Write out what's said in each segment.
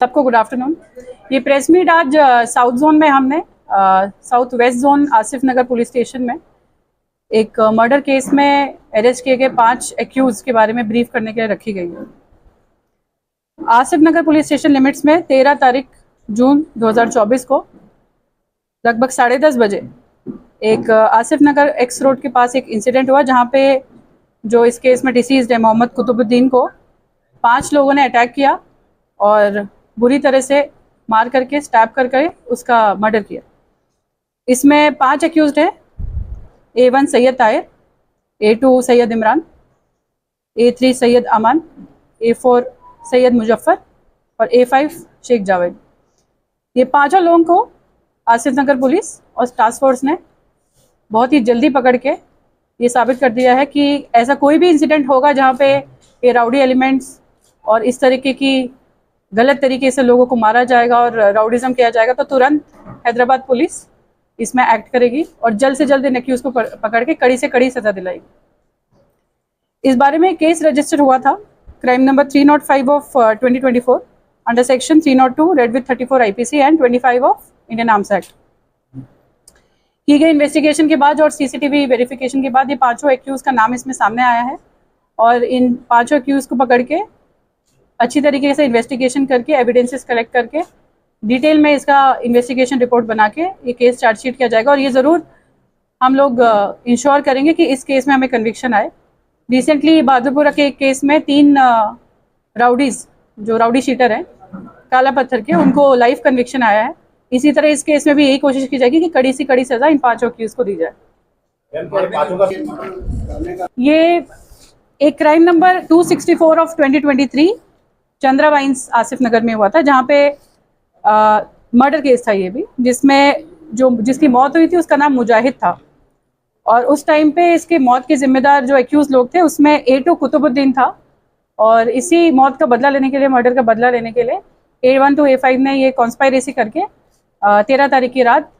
सबको good afternoon. ये press meet आज साउथ जोन में हमने साउथ वेस्ट जोन आसिफ नगर पुलिस स्टेशन में एक मर्डर केस में अरेस्ट किए गए 5 एक्यूज के बारे में ब्रीफ करने के लिए रखी गई है। आसिफ नगर पुलिस स्टेशन लिमिट्स में 13 तारीख जून 2024 को लगभग 10:30 बजे एक आसिफ नगर एक्स रोड के पास एक इंसिडेंट हुआ, जहाँ पे जो इस केस में डिसीज्ड है मोहम्मद कुतुबुद्दीन को 5 लोगों ने अटैक किया और बुरी तरह से मार करके स्टैब करके उसका मर्डर किया। इसमें 5 एक्यूज्ड हैं। A1 Syed Tahir, A2 Syed Imran, A3 Syed अमान, A4 सैयद मुजफ्फर और A5 शेख जावेद। ये 5 लोगों को आसिफ नगर पुलिस और टास्क फोर्स ने बहुत ही जल्दी पकड़ के ये साबित कर दिया है कि ऐसा कोई भी इंसिडेंट होगा जहाँ पे ये राउडी एलिमेंट्स और इस तरीके की गलत तरीके से लोगों को मारा जाएगा और राउडिज्म किया जाएगा, तो तुरंत हैदराबाद पुलिस इसमें एक्ट करेगी और जल्द से जल्द इन एक्यूज को पकड़ के कड़ी से कड़ी सजा दिलाएगी। इस बारे में केस रजिस्टर हुआ था crime number 305 of 2024 under section 302 red with 34 IPC and 25 of Indian arms act. की गई इन्वेस्टिगेशन के बाद और CCTV वेरिफिकेशन के बाद ये 5 एक्यूज का नाम इसमें सामने आया है और इन 5 एक्यूज को पकड़ के अच्छी तरीके से इन्वेस्टिगेशन करके एविडेंसेस कलेक्ट करके डिटेल में इसका इन्वेस्टिगेशन रिपोर्ट बना के ये केस चार्जशीट किया जाएगा और ये ज़रूर हम लोग इंश्योर करेंगे कि इस केस में हमें कन्विक्शन आए। रिसेंटली बहादुरपुरा के एक केस में 3 राउडीज जो राउडी शीटर हैं काला पत्थर के, उनको लाइफ कन्विक्शन आया है। इसी तरह इस केस में भी यही कोशिश की जाएगी कि कड़ी से कड़ी सज़ा इन 5 एक्यूज को दी जाए। ये एक crime number 264 of 2023 Chandra wines Asif Nagar में हुआ था, जहाँ पे मर्डर केस था ये भी, जिसमें जिसकी मौत हुई थी उसका नाम मुजाहिद था और उस टाइम पे इसके मौत के जिम्मेदार जो एक्यूज लोग थे उसमें A2 कुतुबुद्दीन था और इसी मौत का बदला लेने के लिए, मर्डर का बदला लेने के लिए A1 to A5 ने ये कॉन्स्पायरेसी करके 13 तारीख की रात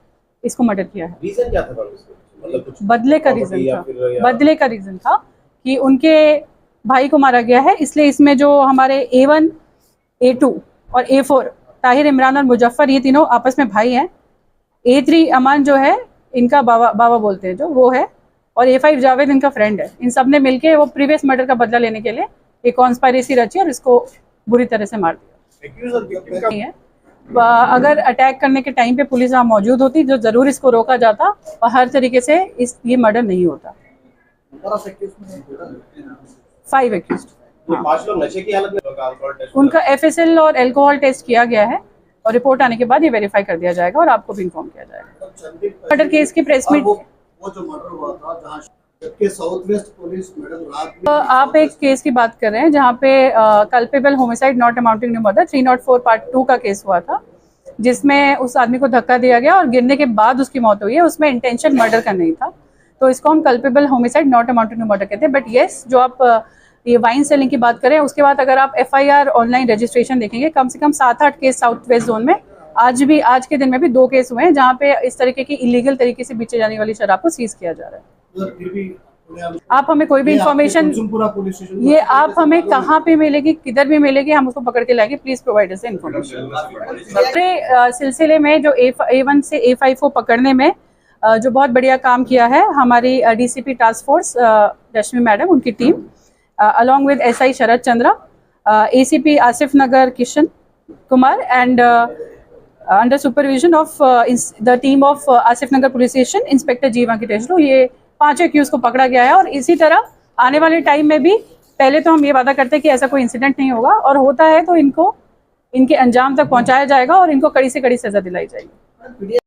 इसको मर्डर किया है। रीजन क्या था मतलब कुछ बदले का रीजन था कि उनके भाई को मारा गया है, इसलिए इसमें जो हमारे A1, A2 और A4 ताहिर, इमरान और मुजफ्फर, ये तीनों आपस में भाई हैं। A3 अमान जो है इनका बाबा बोलते हैं जो वो है, और A5 जावेद इनका फ्रेंड है। इन सब ने मिलके वो प्रीवियस मर्डर का बदला लेने के लिए एक कॉन्स्पायरेसी रची और इसको बुरी तरह से मार दिया। अगर अटैक करने के टाइम पे पुलिस वहाँ मौजूद होती जो ज़रूर इसको रोका जाता और हर तरीके से ये मर्डर नहीं होता। 5 एक्यूज्ड। 5 लोग नशे की हालत में, उनका FSL और अल्कोहल टेस्ट किया गया है और रिपोर्ट आने के बाद ये वेरीफाई कर दिया जाएगा और आपको भी इन्फॉर्म किया जाएगा। मर्डर केस की प्रेस मीट, वो जो मर्डर हुआ था जहाँ के साउथ वेस्ट पुलिस मैडम रात में, आप एक केस की बात कर रहे हैं जहाँ पे culpable homicide not amounting to murder 304 part 2 का केस हुआ था, जिसमें उस आदमी को धक्का दिया गया और गिरने के बाद उसकी मौत हुई है। उसमें इंटेंशन मर्डर का नहीं था, तो इसको हम culpable homicide not amounting to murder कहते हैं। बट येस, जो आप ये वाइन सेलिंग की बात करें, उसके बाद अगर आप FIR ऑनलाइन रजिस्ट्रेशन देखेंगे, कम से कम 7-8 केस साउथ वेस्ट जोन में आज के दिन में भी 2 केस हुए हैं जहाँ पे इस तरीके की इलीगल तरीके से बेचे जाने वाली शराब को सीज किया जा रहा है। आप हमें कोई भी इंफॉर्मेशन, ये आप हमें कहाँ पे मिलेगी, किधर भी मिलेगी, हम उसको पकड़ के लाएंगे। Please provide us information. दूसरे सिलसिले में जो A1 से A5 को पकड़ने में जो बहुत बढ़िया काम किया है हमारी DCP टास्क फोर्स रश्मि मैडम, उनकी team, along with SI Sharad Chandra, ACP Asif Nagar Kishan Kumar and under supervision of the team of Asif Nagar police station inspector जीवा की टेस्ट, ये 5 एक्यूज को पकड़ा गया है। और इसी तरह आने वाले टाइम में भी, पहले तो हम ये वादा करते हैं कि ऐसा कोई इंसिडेंट नहीं होगा, और होता है तो इनको इनके अंजाम तक पहुंचाया जाएगा और इनको कड़ी से कड़ी सजा दिलाई जाएगी।